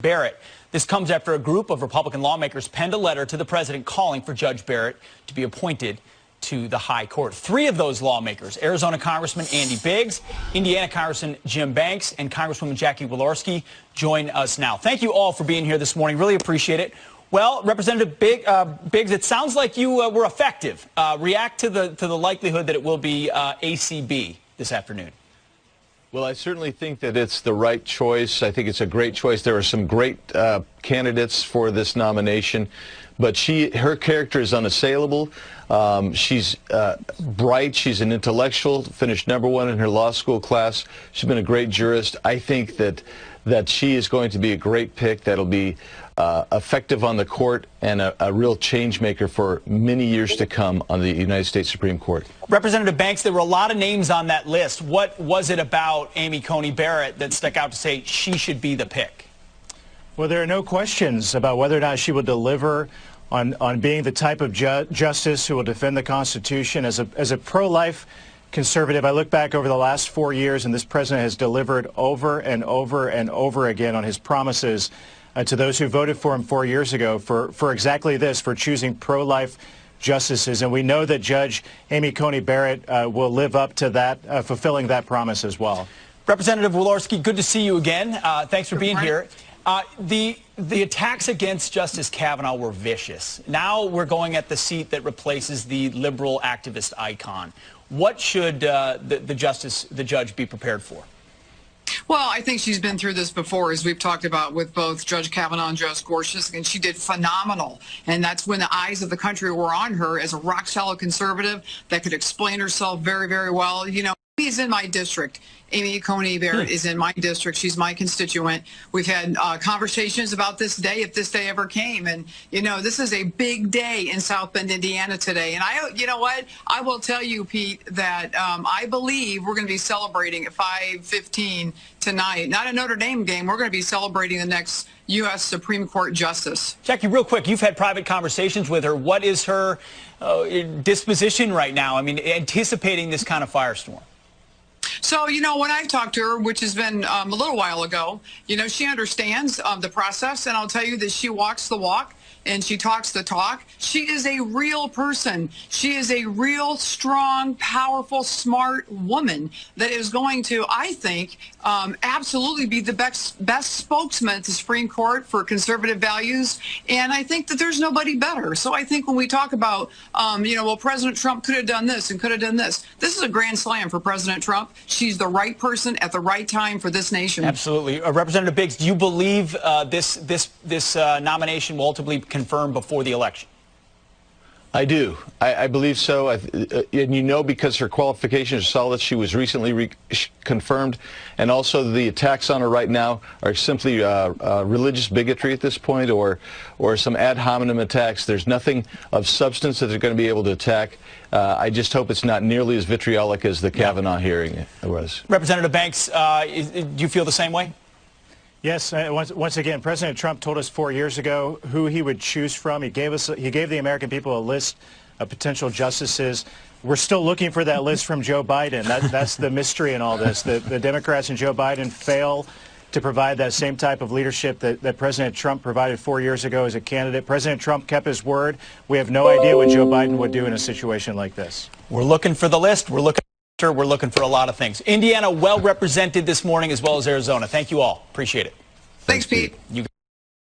Barrett. This comes after a group of Republican lawmakers penned a letter to the president calling for Judge Barrett to be appointed to the high court. Three of those lawmakers, Arizona Congressman Andy Biggs, Indiana Congressman Jim Banks, and Congresswoman Jackie Walorski join us now. Thank you all for being here this morning. Really appreciate it. Well, Representative Biggs, it sounds like you were effective. React to the likelihood that it will be ACB this afternoon. Well, I certainly think that it's the right choice. I think it's a great choice. There are some great candidates for this nomination, but her character is unassailable. She's bright. She's an intellectual, finished #1 in her law school class. She's been a great jurist. I think that she is going to be a great pick that'll be effective on the court and a real change maker for many years to come on the United States Supreme Court. Representative Banks, there were a lot of names on that list. What was it about Amy Coney Barrett that stuck out to say she should be the pick? Well, there are no questions about whether or not she will deliver on being the type of justice who will defend the Constitution. As a pro-life conservative, I look back over the last 4 years, and this president has delivered over and over and over again on his promises to those who voted for him 4 years ago for exactly this, for choosing pro-life justices. And we know that Judge Amy Coney Barrett will live up to that, fulfilling that promise as well. Representative Walorski, good to see you again. Thanks for being here. The attacks against Justice Kavanaugh were vicious. Now we're going at the seat that replaces the liberal activist icon. What should the judge be prepared for? Well, I think she's been through this before, as we've talked about with both Judge Kavanaugh and Judge Gorsuch, and she did phenomenal. And that's when the eyes of the country were on her as a rock-solid conservative that could explain herself very, very well. You know, she's in my district. Amy Coney Barrett is in my district. She's my constituent. We've had conversations about this day, if this day ever came. And, you know, this is a big day in South Bend, Indiana today. And you know what? I will tell you, Pete, that I believe we're going to be celebrating at 5:15 tonight. Not a Notre Dame game. We're going to be celebrating the next U.S. Supreme Court justice. Jackie, real quick, you've had private conversations with her. What is her disposition right now? I mean, anticipating this kind of firestorm. So, you know, when I've talked to her, which has been a little while ago, you know, she understands the process, and I'll tell you that she walks the walk and she talks the talk. She is a real person. She is a real, strong, powerful, smart woman that is going to, I think, absolutely be the best spokesman at the Supreme Court for conservative values. And I think that there's nobody better. So I think when we talk about, you know, well, President Trump could have done this and could have done this. This is a grand slam for President Trump. She's the right person at the right time for this nation. Absolutely. Representative Biggs, do you believe this nomination will ultimately confirm before the election? I do. I believe so. And you know, because her qualifications are solid, she was recently confirmed. And also the attacks on her right now are simply religious bigotry at this point, or some ad hominem attacks. There's nothing of substance that they're going to be able to attack. I just hope it's not nearly as vitriolic as the Kavanaugh hearing was. Representative Banks, do you feel the same way? Yes. Once again, President Trump told us 4 years ago who he would choose from. He gave the American people a list of potential justices. We're still looking for that list from Joe Biden. That's the mystery in all this. The Democrats and Joe Biden fail to provide that same type of leadership that President Trump provided 4 years ago as a candidate. President Trump kept his word. We have no idea what Joe Biden would do in a situation like this. We're looking for the list. We're looking for a lot of things. Indiana well represented this morning, as well as Arizona. Thank you all. Appreciate it. Thanks, Pete.